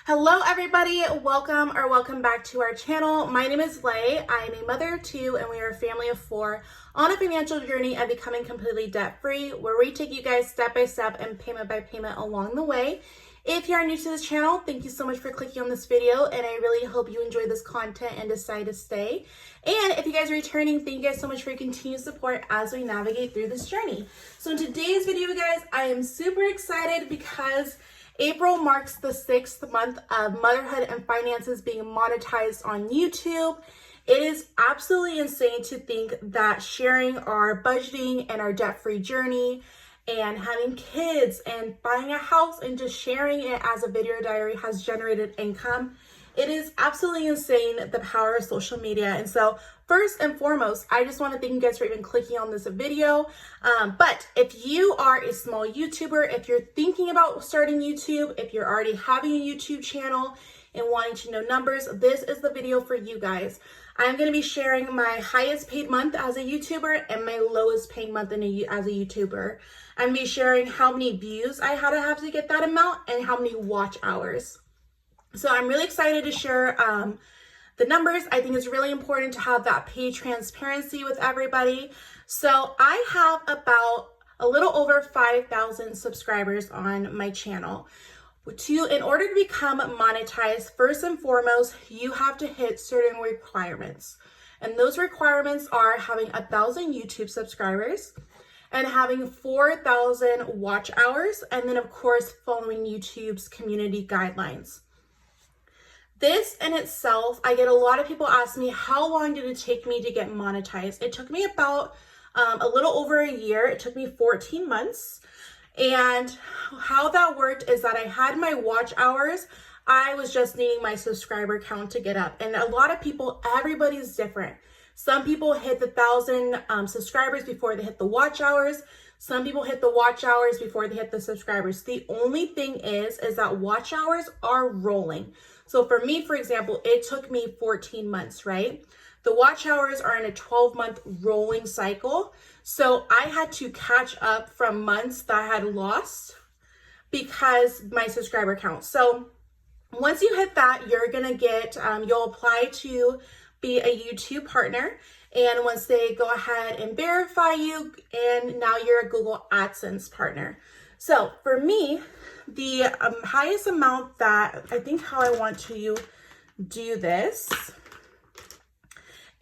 Hello everybody, welcome back to our channel. My name is Lay. I am a mother of two and we are a family of four on a financial journey of becoming completely debt-free, where we take you guys step by step and payment by payment along the way. If you are new to this channel, thank you so much for clicking on this video, and I really hope you enjoy this content and decide to stay. And if you guys are returning, thank you guys so much for your continued support as we navigate through this journey. So in today's video, guys, I am super excited because April marks the 6th month of motherhood and finances being monetized on YouTube. It is absolutely insane to think that sharing our budgeting and our debt-free journey and having kids and buying a house and just sharing it as a video diary has generated income. It is absolutely insane, the power of social media. And so first and foremost, I just want to thank you guys for even clicking on this video. But if you are a small YouTuber, if you're thinking about starting YouTube, if you're already having a YouTube channel and wanting to know numbers, this is the video for you guys. I'm going to be sharing my highest paid month as a YouTuber and my lowest paid month as a YouTuber. I'm going to be sharing how many views I had to have to get that amount and how many watch hours. So I'm really excited to share the numbers. I think it's really important to have that paid transparency with everybody. So I have about a little over 5,000 subscribers on my channel. In order to become monetized, first and foremost, you have to hit certain requirements. And those requirements are having 1,000 YouTube subscribers and having 4,000 watch hours, and then of course following YouTube's community guidelines. This in itself, I get a lot of people ask me, how long did it take me to get monetized? It took me about a little over a year. It took me 14 months. And how that worked is that I had my watch hours. I was just needing my subscriber count to get up. And a lot of people, everybody's different. Some people hit the 1,000 subscribers before they hit the watch hours. Some people hit the watch hours before they hit the subscribers. The only thing is that watch hours are rolling. So for me, for example, it took me 14 months, right? The watch hours are in a 12-month rolling cycle. So I had to catch up from months that I had lost because my subscriber count. So once you hit that, you're going to get, you'll apply to be a YouTube partner. And once they go ahead and verify you, and now you're a Google AdSense partner. So for me, the highest amount that I think how I want to do this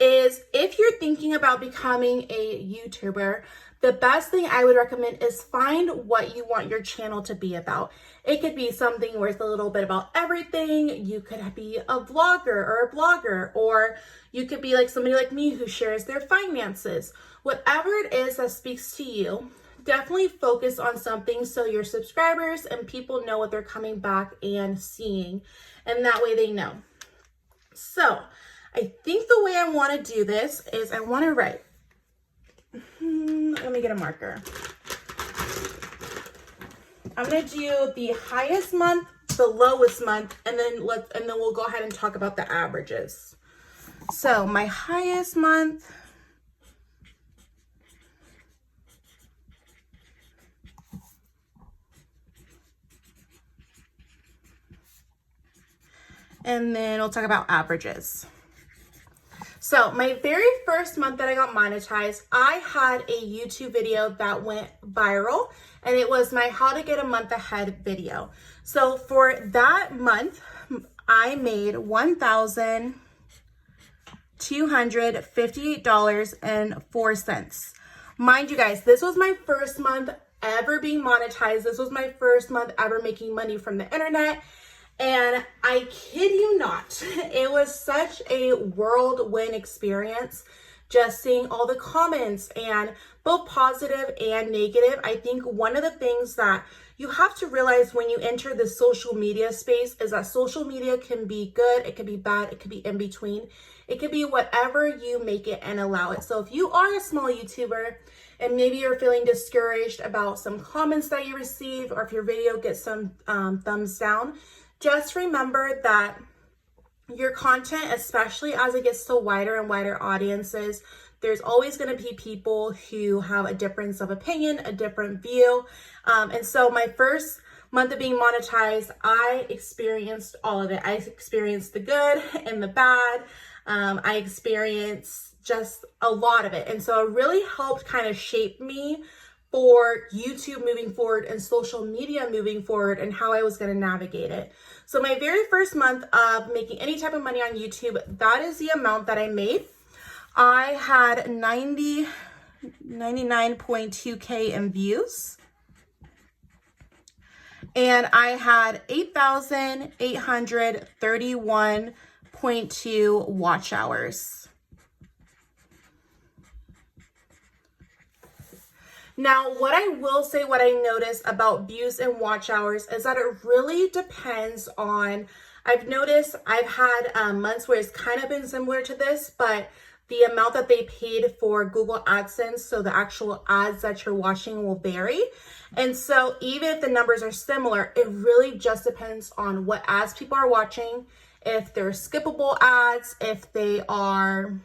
is, if you're thinking about becoming a YouTuber, the best thing I would recommend is find what you want your channel to be about. It could be something where it's a little bit about everything. You could be a vlogger or a blogger, or you could be like somebody like me who shares their finances. Whatever it is that speaks to you, definitely focus on something so your subscribers and people know what they're coming back and seeing, and that way they know. So I think the way I want to do this is I want to write. Let me get a marker. I'm going to do the highest month, the lowest month, and then we'll go ahead and talk about the averages. So my highest month, and then we'll talk about averages. So my very first month that I got monetized, I had a YouTube video that went viral, and it was my how to get a month ahead video. So for that month, I made $1,258.04. Mind you guys, this was my first month ever being monetized. This was my first month ever making money from the internet. And I kid you not, it was such a whirlwind experience, just seeing all the comments, and both positive and negative. I think one of the things that you have to realize when you enter the social media space is that social media can be good, it can be bad, it could be in between. It could be whatever you make it and allow it. So if you are a small YouTuber and maybe you're feeling discouraged about some comments that you receive, or if your video gets some thumbs down, just remember that your content, especially as it gets to wider and wider audiences, there's always going to be people who have a difference of opinion, a different view. And so my first month of being monetized, I experienced all of it. I experienced the good and the bad. I experienced just a lot of it. And so it really helped kind of shape me for YouTube moving forward and social media moving forward and how I was going to navigate it. So my very first month of making any type of money on YouTube, that is the amount that I made. I had 99.2K in views. And I had 8,831.2 watch hours. Now, what I will say, what I noticed about views and watch hours is that it really depends on, I've noticed I've had months where it's kind of been similar to this, but the amount that they paid for Google AdSense, so the actual ads that you're watching, will vary. And so even if the numbers are similar, it really just depends on what ads people are watching, if they're skippable ads, if they're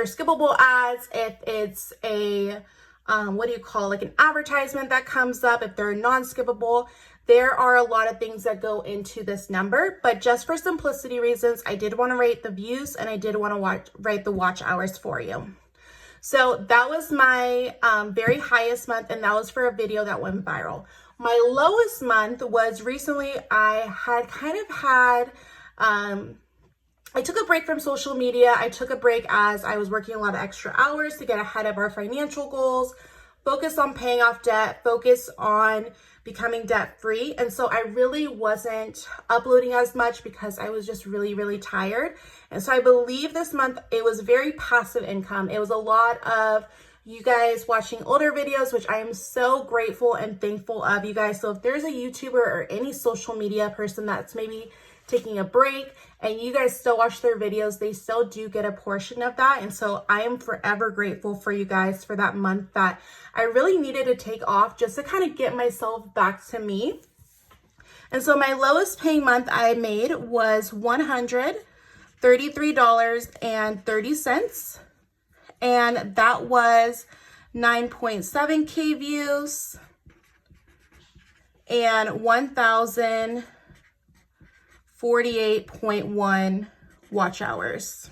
skippable ads, if it's a, like an advertisement that comes up, if they're non-skippable. There are a lot of things that go into this number, but just for simplicity reasons, I did want to rate the views and I did want to write the watch hours for you. So that was my very highest month, and that was for a video that went viral. My lowest month was recently. I took a break from social media. I took a break as I was working a lot of extra hours to get ahead of our financial goals, focus on paying off debt, focus on becoming debt free. And so I really wasn't uploading as much because I was just really, really tired. And so I believe this month it was very passive income. It was a lot of you guys watching older videos, which I am so grateful and thankful of you guys. So if there's a YouTuber or any social media person that's maybe taking a break and you guys still watch their videos, they still do get a portion of that. And so I am forever grateful for you guys for that month that I really needed to take off just to kind of get myself back to me. And so my lowest paying month I made was $133.30. And that was 9.7K views and 1,048.1 watch hours.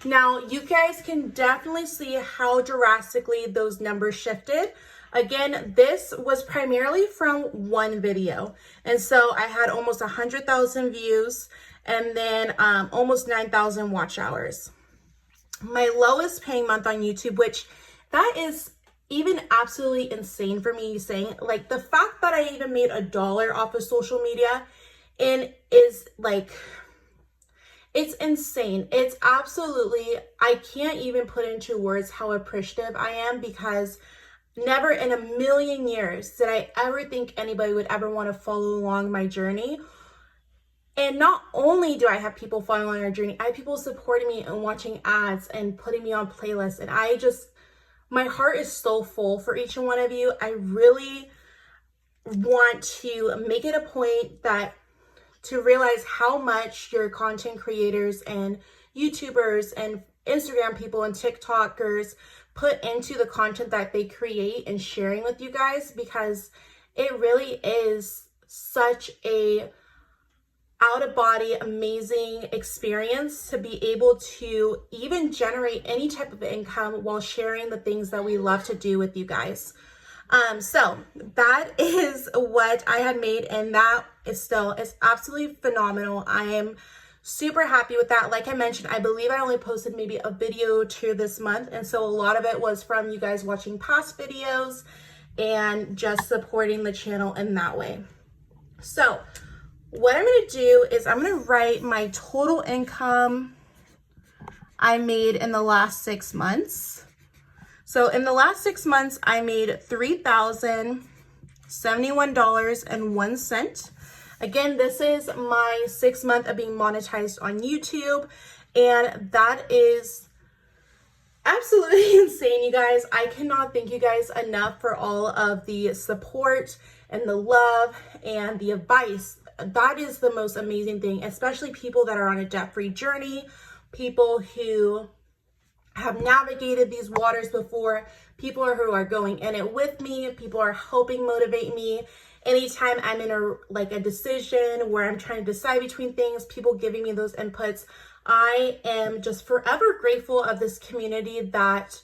Now, you guys can definitely see how drastically those numbers shifted. Again, this was primarily from one video. And so I had almost 100,000 views and then almost 9,000 watch hours. My lowest paying month on YouTube, which that is even absolutely insane for me saying, like, the fact that I even made $1 off of social media and is like, it's insane. It's absolutely, I can't even put into words how appreciative I am, because never in a million years did I ever think anybody would ever want to follow along my journey. And not only do I have people following our journey, I have people supporting me and watching ads and putting me on playlists. And my heart is so full for each and one of you. I really want to make it a point to realize how much your content creators and YouTubers and Instagram people and TikTokers put into the content that they create and sharing with you guys, because it really is such a out-of-body amazing experience to be able to even generate any type of income while sharing the things that we love to do with you guys. So that is what I had made, and that is absolutely phenomenal. I am super happy with that. Like I mentioned, I believe I only posted maybe a video or two this month, and so a lot of it was from you guys watching past videos and just supporting the channel in that way. So what I'm going to do is I'm going to write my total income I made in the last 6 months. So in the last 6 months, I made $3,071.01. Again, this is my 6th month of being monetized on YouTube, and that is absolutely insane, you guys. I cannot thank you guys enough for all of the support and the love and the advice. That is the most amazing thing, especially people that are on a debt-free journey, people who have navigated these waters before, people who are going in it with me, people are helping motivate me. Anytime I'm in a decision where I'm trying to decide between things, people giving me those inputs, I am just forever grateful of this community that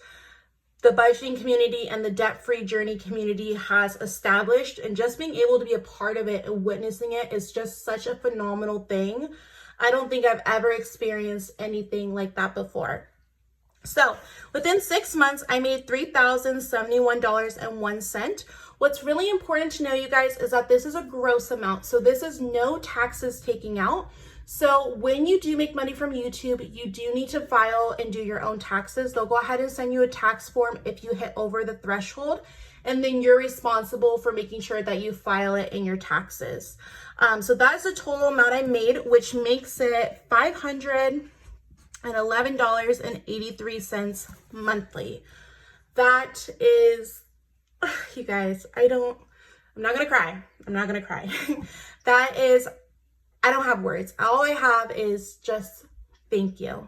the budgeting community and the debt-free journey community has established, and just being able to be a part of it and witnessing it is just such a phenomenal thing. I don't think I've ever experienced anything like that before. So within 6 months, I made $3,071.01. What's really important to know, you guys, is that this is a gross amount. So this is no taxes taking out. So when you do make money from YouTube, you do need to file and do your own taxes. They'll go ahead and send you a tax form if you hit over the threshold, and then you're responsible for making sure that you file it in your taxes. So that is the total amount I made, which makes it $511.83 monthly. That is, you guys, I'm not gonna cry. I'm not gonna cry. That is, I don't have words. All I have is just thank you.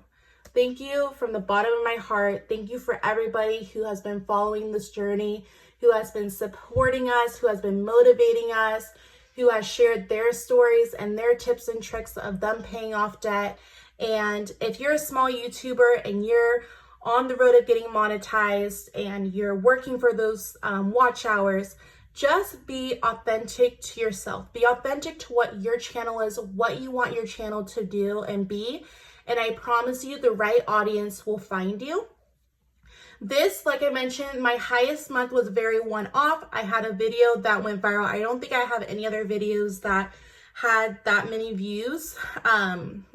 Thank you from the bottom of my heart. Thank you for everybody who has been following this journey, who has been supporting us, who has been motivating us, who has shared their stories and their tips and tricks of them paying off debt. And if you're a small YouTuber and you're on the road of getting monetized and you're working for those watch hours, just be authentic to yourself. Be authentic to what your channel is, what you want your channel to do and be. And I promise you, the right audience will find you. This, like I mentioned, my highest month was very one-off. I had a video that went viral. I don't think I have any other videos that had that many views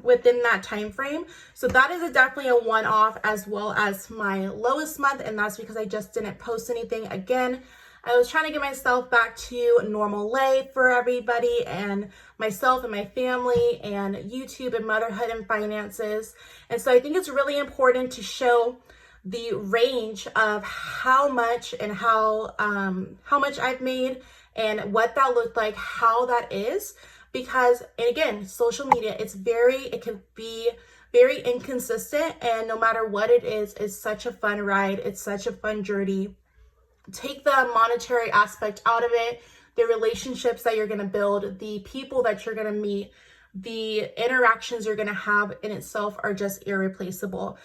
within that time frame. So that is definitely a one-off, as well as my lowest month, and that's because I just didn't post anything. Again, I was trying to get myself back to normal life for everybody and myself and my family and YouTube and motherhood and finances. And so I think it's really important to show the range of how much and how much I've made and what that looked like, how that is. Because, and again, social media, it can be very inconsistent, and no matter what it is, it's such a fun ride. It's such a fun journey. Take the monetary aspect out of it, the relationships that you're going to build, the people that you're going to meet, the interactions you're going to have in itself are just irreplaceable.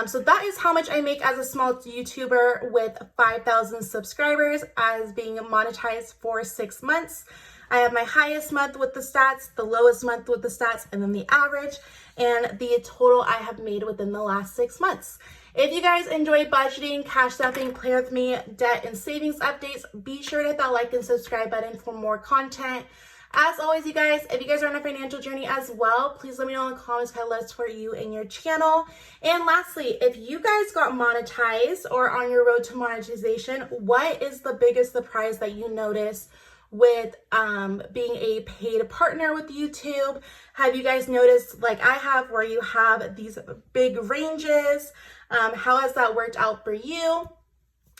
So that is how much I make as a small YouTuber with 5,000 subscribers, as being monetized for 6 months. I have my highest month with the stats, the lowest month with the stats, and then the average, and the total I have made within the last 6 months. If you guys enjoy budgeting, cash stuffing, play with me, debt and savings updates, be sure to hit that like and subscribe button for more content. As always, you guys, if you guys are on a financial journey as well, please let me know in the comments what I list for you and your channel. And lastly, if you guys got monetized or on your road to monetization, what is the biggest surprise that you noticed with being a paid partner with YouTube? Have you guys noticed, like I have, where you have these big ranges? How has that worked out for you?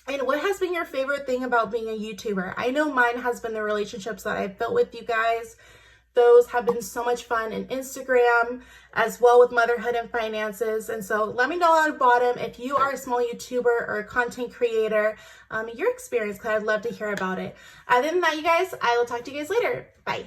And what has been your favorite thing about being a YouTuber? I know mine has been the relationships that I've built with you guys. Those have been so much fun in Instagram, as well with motherhood and finances. And so let me know on the bottom if you are a small YouTuber or a content creator, your experience, because I'd love to hear about it. Other than that, you guys, I will talk to you guys later. Bye.